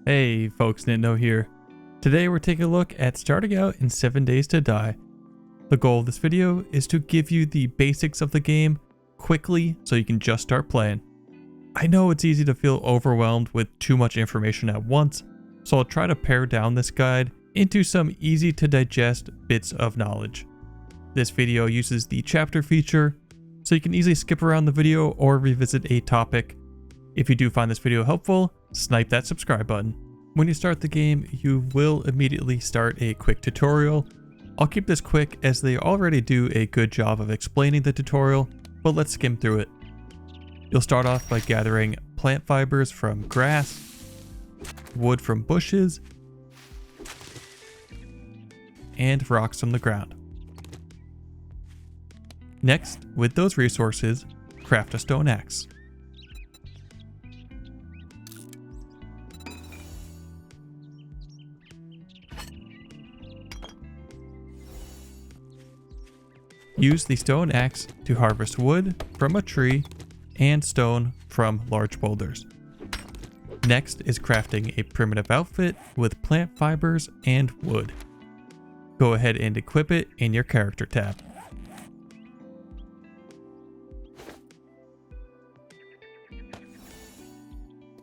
Hey folks, Nitno here. Today we're taking a look at starting out in 7 Days to Die. The goal of this video is to give you the basics of the game quickly so you can just start playing. I know it's easy to feel overwhelmed with too much information at once, so I'll try to pare down this guide into some easy to digest bits of knowledge. This video uses the chapter feature, so you can easily skip around the video or revisit a topic. If you do find this video helpful, snipe that subscribe button. When you start the game, you will immediately start a quick tutorial. I'll keep this quick as they already do a good job of explaining the tutorial, but let's skim through it. You'll start off by gathering plant fibers from grass, wood from bushes, and rocks from the ground. Next, with those resources, craft a stone axe. Use the stone axe to harvest wood from a tree and stone from large boulders. Next is crafting a primitive outfit with plant fibers and wood. Go ahead and equip it in your character tab.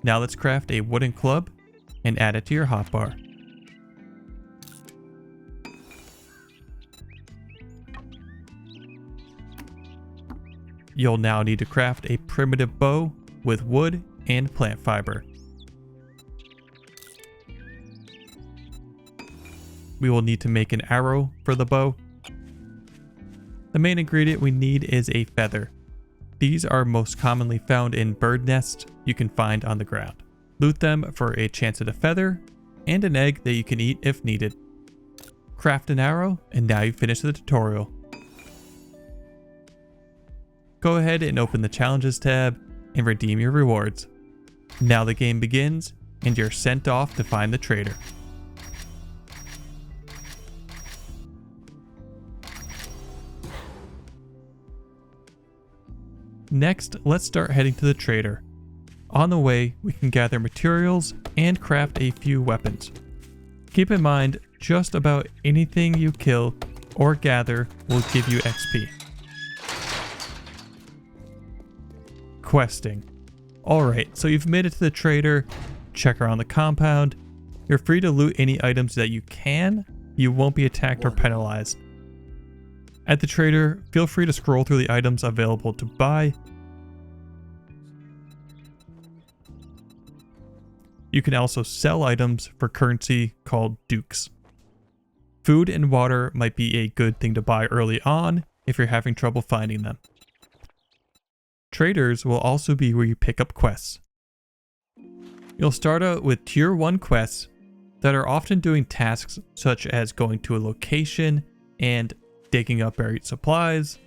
Now let's craft a wooden club and add it to your hotbar. You'll now need to craft a primitive bow with wood and plant fiber. We will need to make an arrow for the bow. The main ingredient we need is a feather. These are most commonly found in bird nests you can find on the ground. Loot them for a chance at a feather and an egg that you can eat if needed. Craft an arrow, and now you've finished the tutorial. Go ahead and open the challenges tab and redeem your rewards. Now the game begins and you're sent off to find the trader. Next, let's start heading to the trader. On the way, we can gather materials and craft a few weapons. Keep in mind, just about anything you kill or gather will give you XP. Questing. Alright, so you've made it to the trader, check around the compound. You're free to loot any items that you can. You won't be attacked or penalized. At the trader, feel free to scroll through the items available to buy. You can also sell items for currency called dukes. Food and water might be a good thing to buy early on if you're having trouble finding them. Traders will also be where you pick up quests. You'll start out with tier 1 quests that are often doing tasks such as going to a location and digging up buried supplies,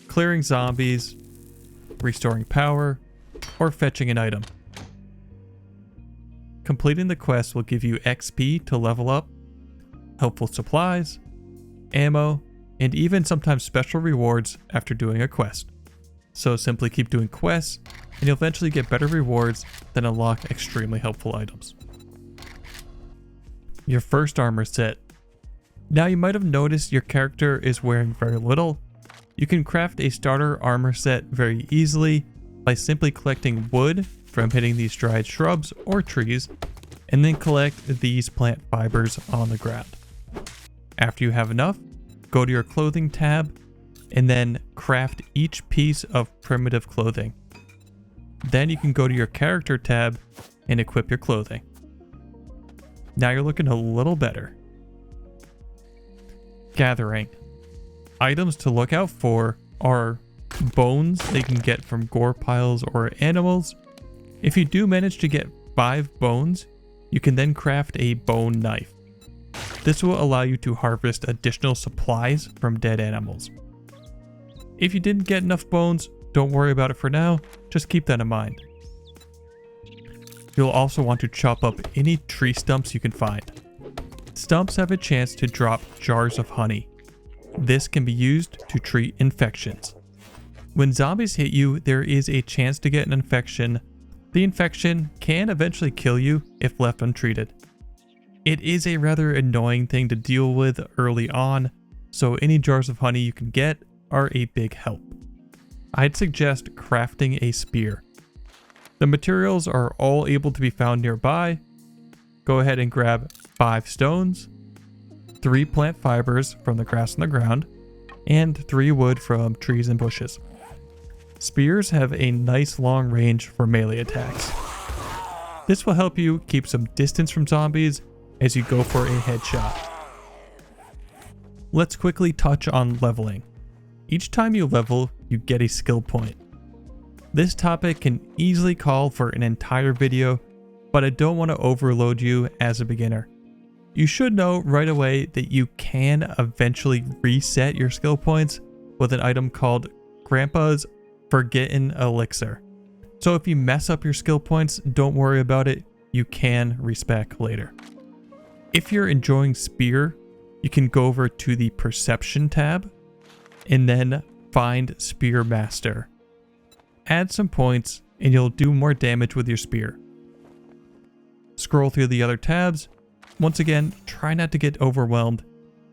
clearing zombies, restoring power, or fetching an item. Completing the quest will give you XP to level up, helpful supplies, ammo, and even sometimes special rewards after doing a quest. So simply keep doing quests and you'll eventually get better rewards that unlock extremely helpful items. Your first armor set. Now you might have noticed your character is wearing very little. You can craft a starter armor set very easily by simply collecting wood from hitting these dried shrubs or trees and then collect these plant fibers on the ground. After you have enough, go to your clothing tab and then craft each piece of primitive clothing. Then you can go to your character tab and equip your clothing. Now you're looking a little better. Gathering. Items to look out for are bones they can get from gore piles or animals. If you do manage to get 5 bones, you can then craft a bone knife. This will allow you to harvest additional supplies from dead animals. If you didn't get enough bones, don't worry about it for now, just keep that in mind. You'll also want to chop up any tree stumps you can find. Stumps have a chance to drop jars of honey. This can be used to treat infections. When zombies hit you, there is a chance to get an infection The infection can eventually kill you if left untreated. It is a rather annoying thing to deal with early on, so any jars of honey you can get are a big help. I'd suggest crafting a spear. The materials are all able to be found nearby. Go ahead and grab 5 stones, 3 plant fibers from the grass on the ground, and 3 wood from trees and bushes. Spears have a nice long range for melee attacks. This will help you keep some distance from zombies as you go for a headshot. Let's quickly touch on leveling. Each time you level, you get a skill point. This topic can easily call for an entire video, but I don't want to overload you as a beginner. You should know right away that you can eventually reset your skill points with an item called Grandpa's Forgotten Elixir. So if you mess up your skill points, don't worry about it, you can respec later. If you're enjoying Spear, you can go over to the Perception tab and then find Spear Master. Add some points and you'll do more damage with your spear. Scroll through the other tabs. Once again, try not to get overwhelmed.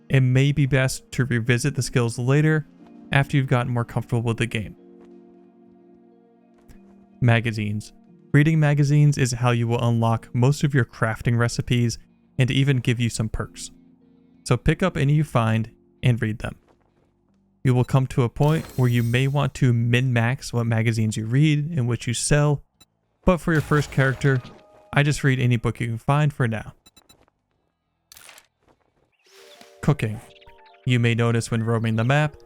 It may be best to revisit the skills later after you've gotten more comfortable with the game. Magazines. Reading magazines is how you will unlock most of your crafting recipes and even give you some perks. So pick up any you find and read them. You will come to a point where you may want to min-max what magazines you read and which you sell, but for your first character, I just read any book you can find for now. Cooking. You may notice when roaming the map,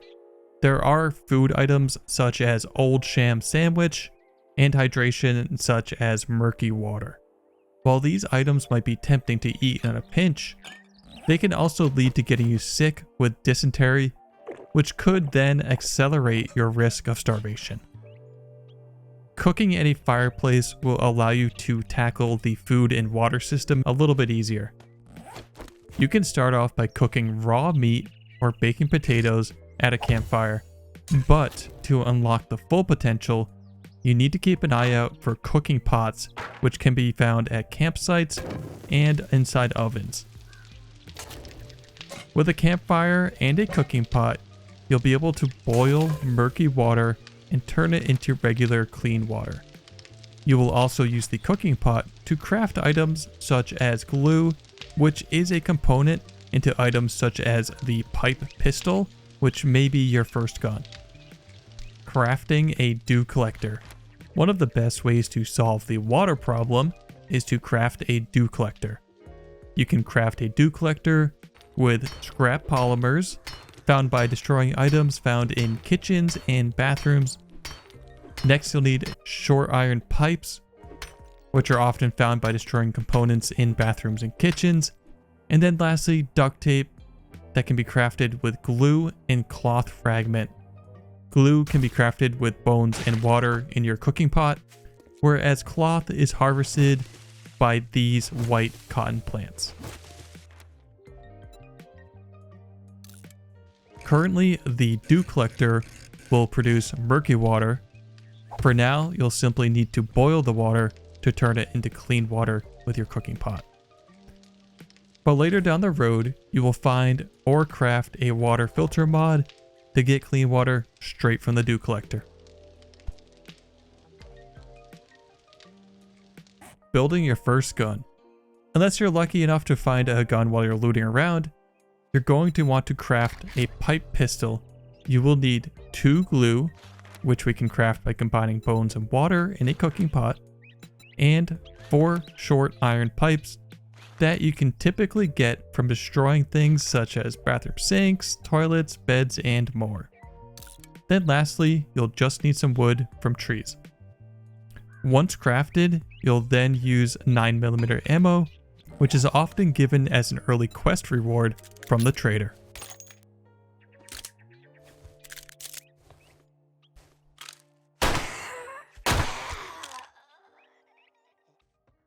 there are food items such as Old Sham Sandwich and hydration such as murky water. While these items might be tempting to eat in a pinch, they can also lead to getting you sick with dysentery, which could then accelerate your risk of starvation. Cooking at a fireplace will allow you to tackle the food and water system a little bit easier. You can start off by cooking raw meat or baking potatoes at a campfire, but to unlock the full potential, you need to keep an eye out for cooking pots, which can be found at campsites and inside ovens. With a campfire and a cooking pot, you'll be able to boil murky water and turn it into regular clean water. You will also use the cooking pot to craft items such as glue, which is a component into items such as the pipe pistol, which may be your first gun. Crafting a dew collector. One of the best ways to solve the water problem is to craft a dew collector. You can craft a dew collector with scrap polymers found by destroying items found in kitchens and bathrooms. Next, you'll need short iron pipes, which are often found by destroying components in bathrooms and kitchens. And then lastly, duct tape that can be crafted with glue and cloth fragment. Glue can be crafted with bones and water in your cooking pot, whereas cloth is harvested by these white cotton plants. Currently, the dew collector will produce murky water. For now, you'll simply need to boil the water to turn it into clean water with your cooking pot. But later down the road, you will find or craft a water filter mod to get clean water straight from the dew collector. Building your first gun. Unless you're lucky enough to find a gun while you're looting around, you're going to want to craft a pipe pistol. You will need 2 glue, which we can craft by combining bones and water in a cooking pot, and 4 short iron pipes that you can typically get from destroying things such as bathroom sinks, toilets, beds, and more. Then lastly, you'll just need some wood from trees. Once crafted, you'll then use 9mm ammo, which is often given as an early quest reward from the trader.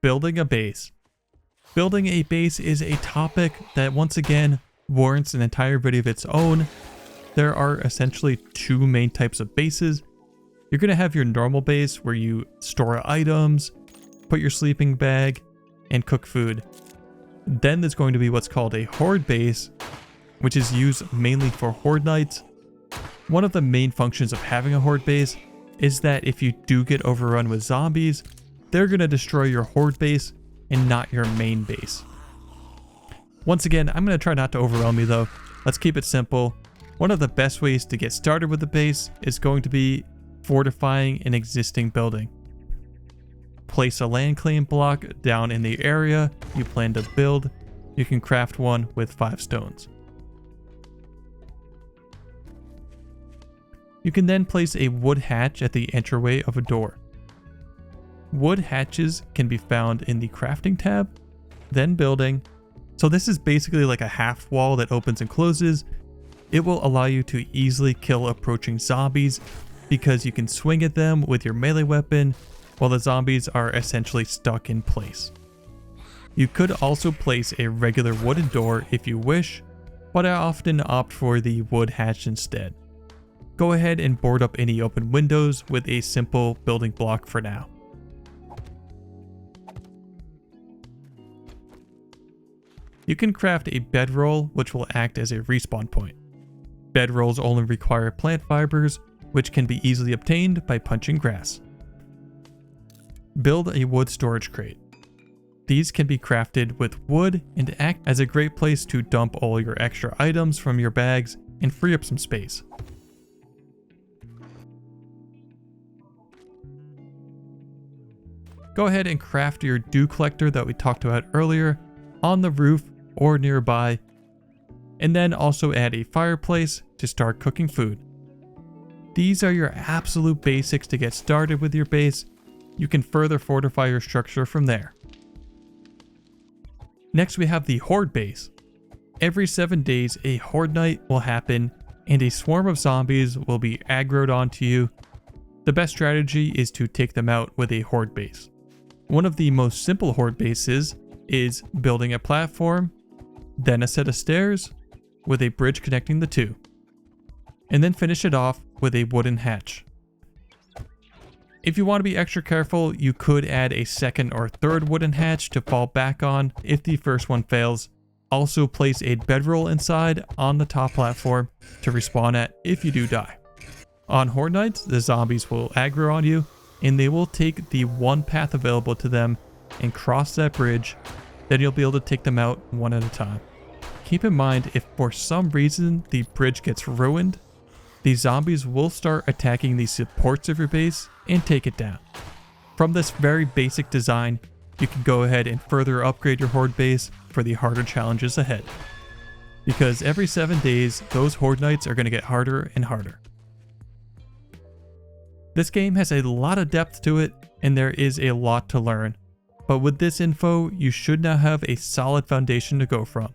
Building a base. Building a base is a topic that once again warrants an entire video of its own. There are essentially 2 main types of bases. You're going to have your normal base where you store items, put your sleeping bag, and cook food. Then there's going to be what's called a Horde Base, which is used mainly for Horde Nights. One of the main functions of having a Horde Base is that if you do get overrun with zombies, they're going to destroy your Horde Base and not your main base. Once again, I'm going to try not to overwhelm you though. Let's keep it simple. One of the best ways to get started with the base is going to be fortifying an existing building. Place a land claim block down in the area you plan to build. You can craft one with 5 stones. You can then place a wood hatch at the entryway of a door. Wood hatches can be found in the crafting tab, then building. So this is basically like a half wall that opens and closes. It will allow you to easily kill approaching zombies because you can swing at them with your melee weapon while the zombies are essentially stuck in place. You could also place a regular wooden door if you wish, but I often opt for the wood hatch instead. Go ahead and board up any open windows with a simple building block for now. You can craft a bedroll which will act as a respawn point. Bedrolls only require plant fibers, which can be easily obtained by punching grass. Build a wood storage crate. These can be crafted with wood and act as a great place to dump all your extra items from your bags and free up some space. Go ahead and craft your dew collector that we talked about earlier on the roof or nearby, and then also add a fireplace to start cooking food. These are your absolute basics to get started with your base. You can further fortify your structure from there. Next we have the Horde Base. Every 7 days a Horde Night will happen and a swarm of zombies will be aggroed onto you. The best strategy is to take them out with a Horde Base. One of the most simple Horde bases is building a platform, then a set of stairs with a bridge connecting the two, and then finish it off with a wooden hatch. If you want to be extra careful, you could add a second or third wooden hatch to fall back on if the first one fails. Also place a bedroll inside on the top platform to respawn at if you do die. On Horde Nights, the zombies will aggro on you and they will take the one path available to them and cross that bridge. Then you'll be able to take them out one at a time. Keep in mind, if for some reason the bridge gets ruined, the zombies will start attacking the supports of your base and take it down. From this very basic design, you can go ahead and further upgrade your Horde base for the harder challenges ahead. Because every 7 days, those Horde Nights are going to get harder and harder. This game has a lot of depth to it, and there is a lot to learn. But with this info, you should now have a solid foundation to go from.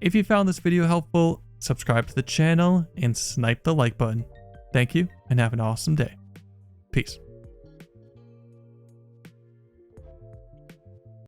If you found this video helpful, subscribe to the channel and snipe the like button. Thank you and have an awesome day. Peace.